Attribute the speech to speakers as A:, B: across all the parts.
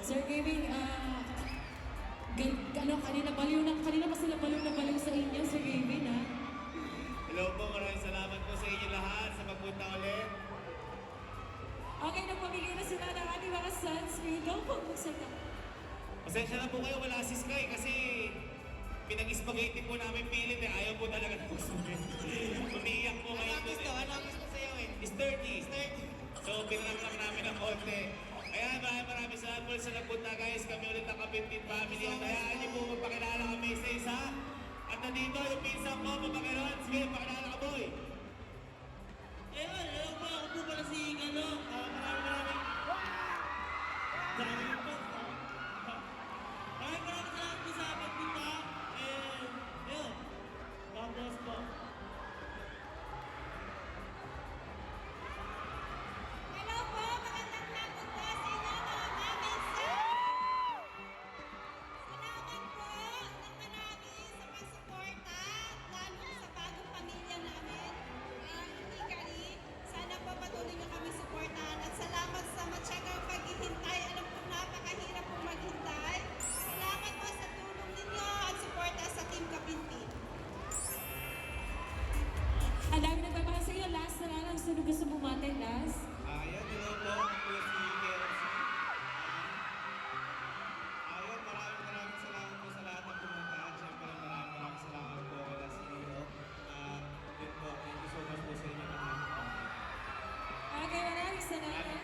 A: Sir Kevin, kanina pa sila baliw na baliw sa inyo, Sir Kevin, ha?
B: Hello po, maraming salamat po sa inyo lahat sa pagpunta ulit.
A: Okay, nagpamigay na sila ng ating mga sunscreen. Go po, buksan na.
B: Pasensya na po kayo, wala si Sky kasi pinag-spaghetti po namin pilit eh. Ayaw po talaga ng gustuhin. Umiiyak po kayo. Ano ang gusto sa'yo eh? Sturdy. So, pinag-lang namin ng konti. Ayan, maraming salamat po sa nagpunta guys. Kami ulit ang Kapinpin Family. At hayaan niyo po magpakilala kami sa isa. At nandito yung pinsan ko, magpakilala. Sige, pakilala ka boy.
C: Ayun, hello po. Ako po pala si maraming dami po. Maraming salamat po sa pagpunta. And, ayun. God bless po.
D: Hello po, magandang hapon po sa inyo mga maminsay. Salamat po ng marami sa pagsuporta, lalo sa bagong pamilya namin, Hikari. Sana po patuloy niyo kami suportahan at salamat sa matyagang paghihintay. Alam ko napakahirap po maghintay. Salamat po sa tulong ninyo at suporta sa Team Kapinpin.
A: Ang dami nagbabasa sa iyo. Last na lang. Sino gusto bumati? Last?
B: Ayan, hello po. Ako po si KFC. Ayun, maraming salamat po sa lahat ng pumunta. At syempre, maraming salamat po kay Last CEO. At yun po, thank you so much po sa inyo naman.
A: Okay, maraming salamat.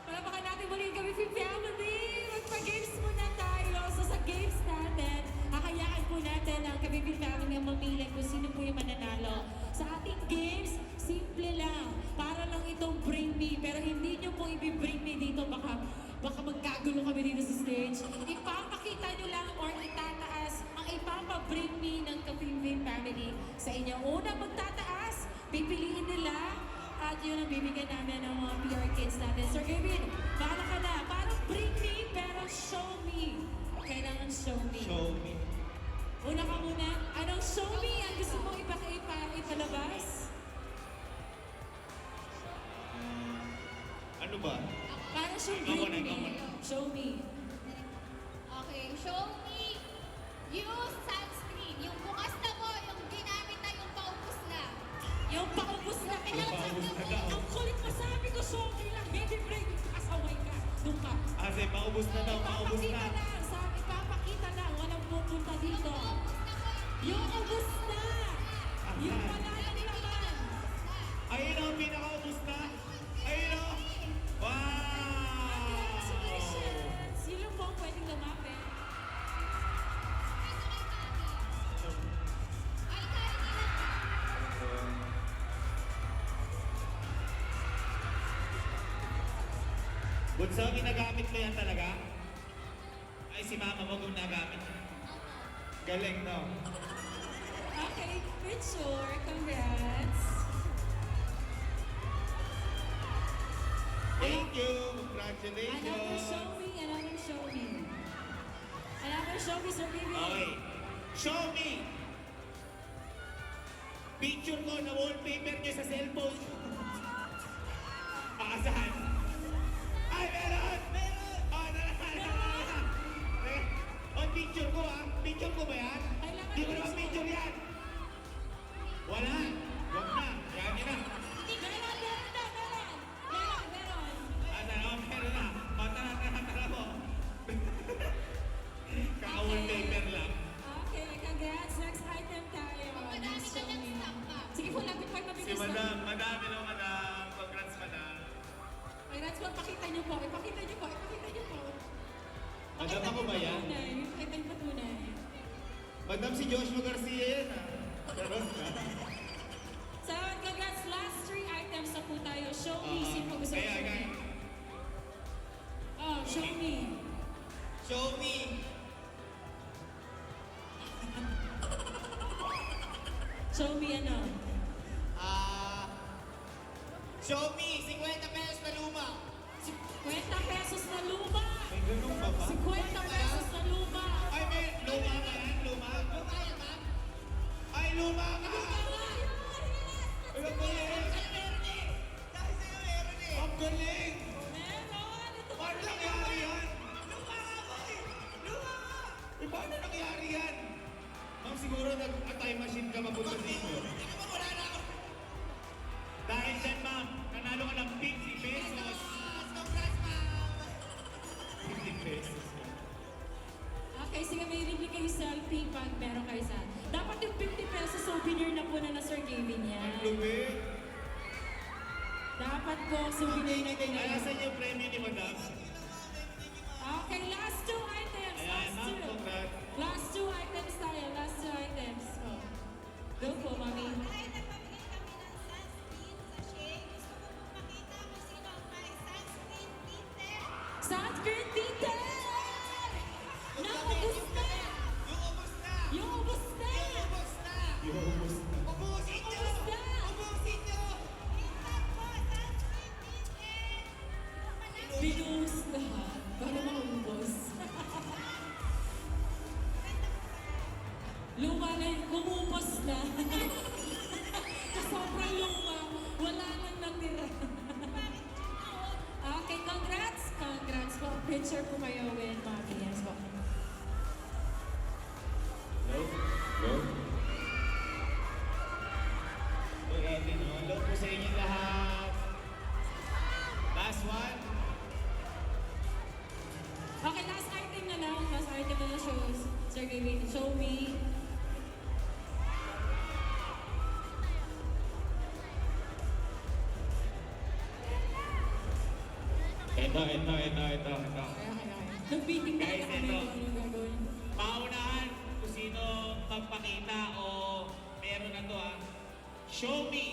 A: Palapakan natin muli ang Kapinpin Family. Magpa-games muna tayo. So sa games natin, hakayaan po natin ang Kapinpin Family ang mamili kung sino po yung mananalo. Sa ating games, simple lang. Para lang itong bring me. Pero hindi nyo po i-bring me dito. Baka magkagulo kami dito sa stage. Ipapakita nyo lang or itataas ang ipapabring me ng Kapinpin Family sa inyo. Una magtataas, pipiliin nila. At yun ang bibigyan namin ng mga PR kids natin. Sir Kevin, bahala ka na. Parang bring me, pero show me. Kailangan show me.
B: Show me.
A: Una ka muna. Anong show me ang gusto mong ipalabas?
B: Ano ba?
A: Parang siyang
B: Ikaw
A: bring
B: muna, ikaw
A: me.
B: muna.
A: Show me.
D: Okay, show me use sunscreen. Yung bukas na po, yung ginamit na yung paubos na.
A: Yung paubos na.
B: Yung paubos na daw.
A: Ang kulit mo sabi ko, show me lang. Hindi bring me. Asaway ka. Doon ka.
B: Kasi paubos na daw, paubos
A: Ipapakita
B: na.
A: lang. Sabi, papakita lang. Walang pupunta dito.
D: Paubos na po
A: Yung ubos na. Yung malalang naman.
B: Ayun ang pinakaubos na. Ayun o. Wow!
A: Congratulations! Yun lang po ang pwedeng lumapit.
D: Ay, kaya nila.
B: Bunso, ginagamit mo yan talaga? Ay, si mama mo ginagamit. Galing, no?
A: Okay, picture. Congrats.
B: Thank you!
A: Another show
B: Congratulations!
A: me, another show me. Another show me, Sir Vivian.
B: Okay. Show me! Picture ko na wallpaper niyo sa cellphone. Saan? Ay, meron! Meron! Oh, nalala! Oh, picture ko ah. Picture ko ba yan?
A: Kailangan
B: Di ko naman
A: picture.
B: picture yan. Wala. Huwag na. Yan yun na.
A: Meron.
B: Meron na. Oh, tara po. Kaka-wallpaper lang.
A: Okay, congrats. Next item tayo.
D: Madami
A: Next
D: ka
A: show
D: ng
A: me.
D: stock pa.
A: Sige po, lapit pa
B: Si
A: mabilis
B: Madam.
A: lang.
B: Madam, hello Madam. Congrats Madam.
A: Congrats po, pakita niyo po. Ipakita niyo po.
B: Madam, ako ba yan?
A: Pakita niyo patunay.
B: Madam, si Joshua Garcia yan ah. Pero,
A: So, congrats. Last 3 items na po tayo. Show me. Sino po gusto mo show me? Oh, show me.
B: Show me.
A: Show me ano?
B: Show me 50 pesos na luma.
A: 50 pesos na luma!
B: May ganun ba ba?
A: 50 pesos na luma!
B: Ay, may luma ka yan? Luma? Luma yan, ma'am? Ay, luma ka! Ay, ang galing! Ang galing!
A: Meron! Ito
B: Paano nangyari yan?
A: Luma
B: pesos.
A: Okay, sige, may libre kayo selfie pag meron kayo sa... Dapat yung 50 pesos souvenir na po na Sir Gavin
B: Ang
A: yan.
B: lumi.
A: Dapat po souvenir na kayo.
B: Ay, asan yung premium ni Madam?
A: Okay, last two items.
B: Ayan, ma'am, congrats.
A: Last two items tayo. Last two items. Oh. Go po, mami.
D: Dahil nagpamigay kami ng sunscreen sachet, gusto ko pong makita kung sino ang may sunscreen tinted.
A: Sunscreen tinted! Naubos na!
C: Yung ubos na!
A: Yung ubos na!
C: Ubos na!
B: Yung ubos na.
C: Ubusin nyo!
A: Ubos na!
C: Ubusin nyo!
D: Tinted po, sunscreen tinted. Yung malaki.
A: Binuhos lahat para maubos. Luma na yun, kumupos na. Sa sobrang luma, wala nang natira. Okay, congrats! Congrats po. Picture po kayo with Mami. Yes po.
B: Hello? Hello? Hello, no? Hello po sa inyo lahat. Last one.
A: Okay, last item na lang. Last item na lang shows. Sir Gavin, show me.
B: Ito.
A: Okay, okay. Nag-meeting na
B: Guys,
A: kami
B: ito.
A: kung anong gagawin.
B: Paunahan kung sino magpakita o meron na to Show me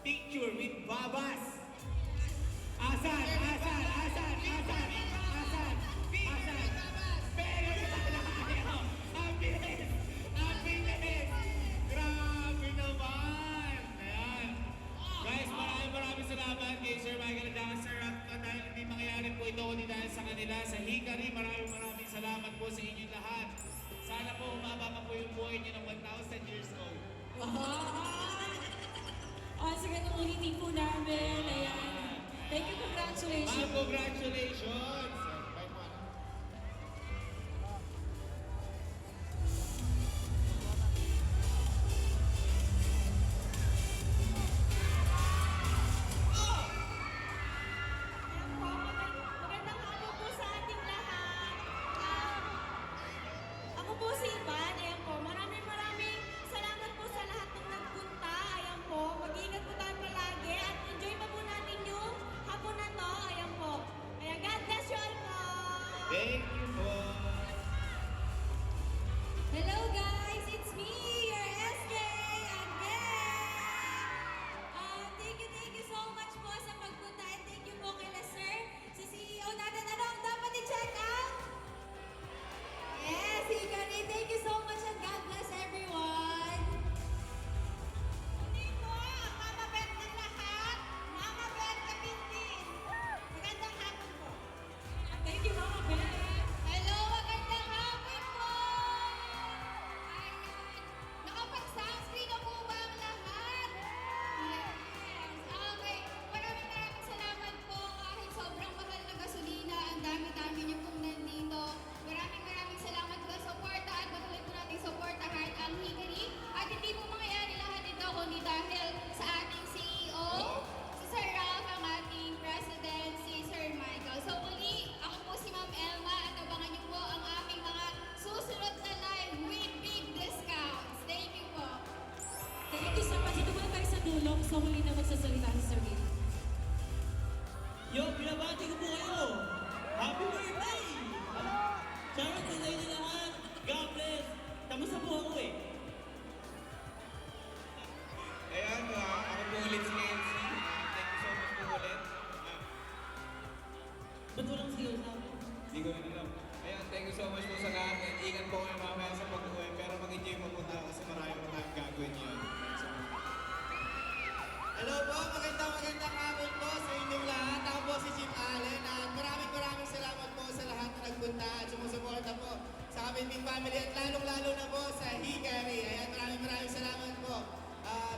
B: picture with Babas. Asan? Pero tayo! Ang bilis! Grabe naman! Ayan. Guys, maraming salamat kay Sir Michael at Sir Rat. Dahil hindi mangyayari po ito kundi dahil sa kanila, sa Hikari, maraming salamat po sa inyong lahat. Sana po umaba pa po yung buhay niyo ng 1,000 years old.
A: Oh, sige, nung ulitin po namin. Ayan. Thank you, congratulations.
B: Ma'am, congratulations!
D: Magandang hapon po sa ating lahat. Ako po si Ivan. Ayan po. Maraming salamat po sa lahat ng nagpunta. Ayan po. Mag-ingat po tayo palagi at enjoy pa po natin yung hapon na to. Ayan po. Kaya God bless you all po.
B: Thank you po!
A: Hello guys, it's me, your SK again. Thank you so much po sa pagpunta and thank you po kay Sir, si CEO natin. Ano ang dapat i-check out? Yes, Hikari, thank you so much and God bless everyone.
D: Hindi po. Ang Mama Bet ng lahat. Mama Bet Kapintin. Magandang hapon po.
A: Thank you, Mama Beth.
D: Hello, magandang hapon po! Ayan. Nakapag-sunscreen na po ba ang lahat? Yes. Okay. Maraming salamat po. Kahit sobrang mahal na gasolina, ang dami-dami niyo pong nandito. Maraming salamat po sa suporta at patuloy po natin suportahan ang Hikari. At hindi po mangyayari lahat ito kundi dahil sa ating CEO, si Sir Ralph, ang ating President, si Sir Michael. So muli, ako po si Ma'am Elma at abangan niyo po ang aming mga susunod na live with big discounts. Thank you po.
A: Thank you so much. Ito muna tayo sa dulo. So, huli na magsasalita si Sir Gavin.
C: Yo, pinabati ko po kayo! Happy birthday! Shoutout sa inyo lahat! God bless! Tapos na po ako eh!
E: Ayan, ako po ulit si Nancy. Thank you so much po ulit.
C: Ba't walang sigaw sa akin?
E: Hindi ko rin alam. Ayan, thank you so much po sa lahat. And ingat po kayo mamaya sa pag-uwi. Pero mag-enjoy mo po tayo kasi marami po tayong gagawin yun. Thank you so much.
C: Hello po, magandang hapon po sa inyong lahat. Ako po si Chief Allen at maraming salamat po sa lahat na nagpunta at sumusuporta po sa aming big family at lalong-lalo na po sa Hikari. Ayan, maraming salamat po.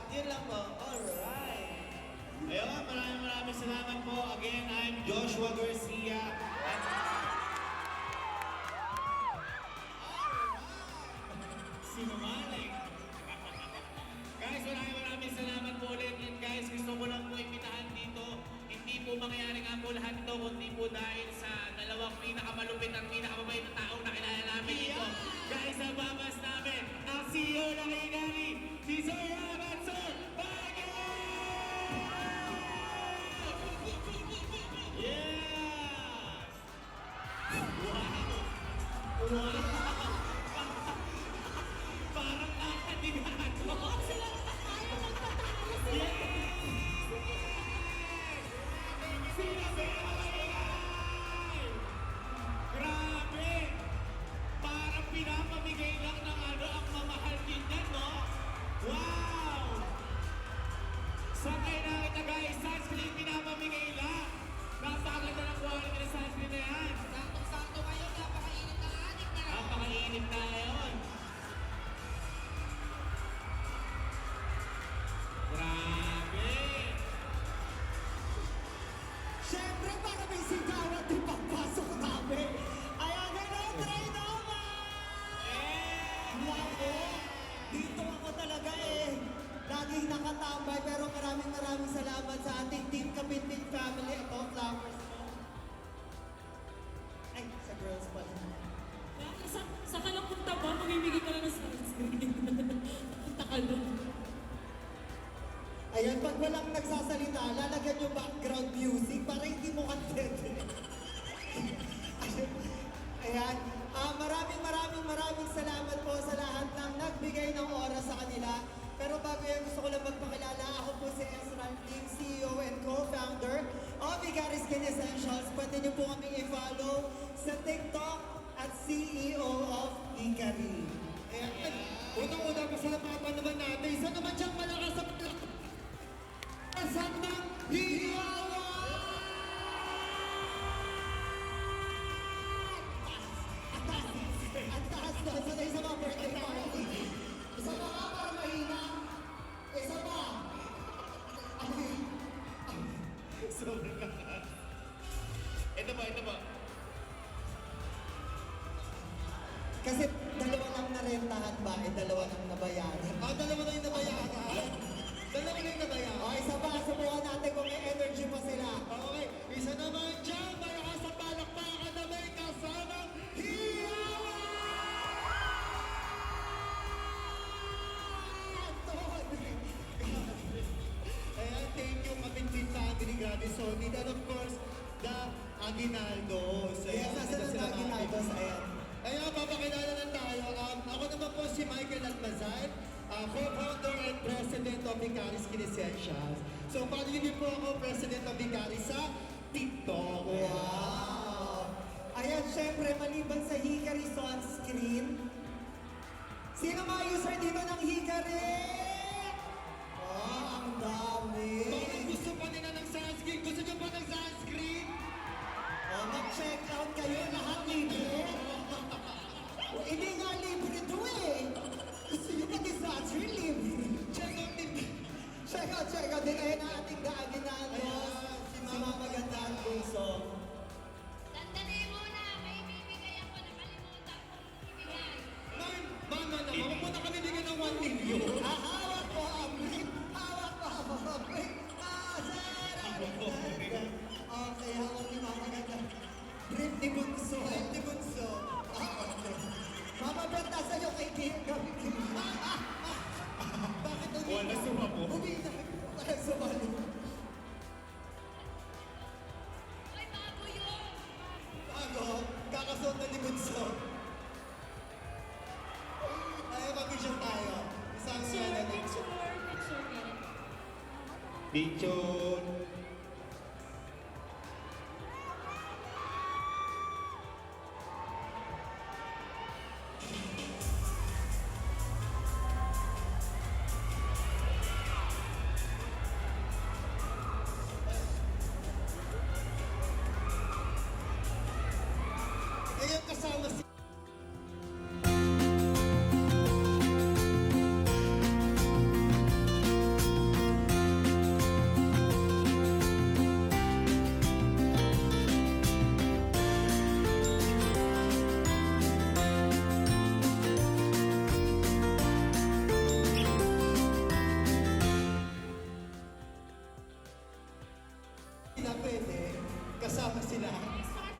C: Yun lang po. Alright.
B: Ayun, maraming salamat po. Again, I'm Joshua Garcia. At sinungaling. Guys, maraming salamat po ulit. And guys, gusto ko lang po impitahan dito. Hindi po mangyayari nga po lahat ito, kundi po dahil sa dalawang Parang nakadigado.
A: Oo, sila ayaw magpatalo sila.
B: Grabe! Parang pinapamigay lang ng ano ang mamahal din yan, no? Wow! Saan kayo nakita guys? Sunscreen pinapamigay lang. Napakaganda ng quality ng sunscreen na yan.
C: Saktong-sakto kayo, napakainit na anik na.
B: Napakainit na ngayon. Grabe!
C: Siyempre, para may sigawan din pagpasok namin. Ayan, hello, Try naman! Wako, dito ako talaga eh. Laging nakatambay, pero maraming salamat sa ating Team Kapitbit family. Ito, flowers ko. Ay, sa girls pa.
A: Sa ka lang punta ba? Mamimigay ka lang ng sunscreen. Punta ka lang.
C: Ayan, pag walang nagsasalita, lalagyan yung background music para hindi mo content. Ayan, maraming salamat po sa lahat ng nagbigay ng oras sa kanila. Pero bago yan, gusto ko lang magpakilala. Ako po si Ezra Lim, CEO and co-founder of Vigaris Skin Essentials. Pwede niyo po kaming i-follow sa TikTok at CEO of Hikari. Ayan, unang-una pa sa napapa naman natin. Isa naman siyang malakas sa Kasama Hiyawa! Ang taas na, sanay sa mga birthday party. Isa pa ka para mahina. Isa pa.
B: Sobrang lakas. Ito ba?
C: Kasi dalawa lang narentahan ba? Dalawa lang nabayaran. Dalawa lang yung nabayaran. Dalawa lang yung nabayaran. Isa pa, subukan natin kung may energy pa sila. Okay, isa naman dyan. Malakas sa palakpakan na may kasamang Hiyawa! Ayan, thank you, Kapitbit family, grabe solid. And of course, the Aguinaldos. Ayan, nasunod na Aguinaldos, ayan. Ayan, papakilala na tayo. Ako naman po si Michael Almazan, co-founder and president of Vigaris Skin Essentials. So, paano yun po ako, president of Vigaris sa TikTok. Wow! Ayan, syempre, maliban sa Hikari sunscreen, sino mga user dito ng Hikari? Ang dami! Bakit gusto pa nila ng sunscreen? Gusto nyo ba ng sunscreen? Mag-check out kayo, lahat libre. Hindi nga libre to eh. Gusto nyo pati sunscreen libre. Check out. Din ayun ang ating Aguinaldo. Si Mama Maganda ang puso.
D: Sandali muna, may bibigay ako, nakalimutan kong ibigay.
C: Mama naman, huwag mo na kami bigyan ng 1 million. Hawak ko ang brief. Okay, hawak ni Mama Maganda. Brief ni Bunso. Okay. Mama Brenda, sa'yo kay Kim. Bakit umiiyak?
B: Wala sumabo.
C: Umiiyak. Wala sumalo.
D: Ay, bago yun!
C: Bago, kakasuot na ni Bunso. Ay, mag-picture tayo. Isang
A: Picture.
B: Picture.
C: Ngayon kasama si... Sila pwede, kasama sila.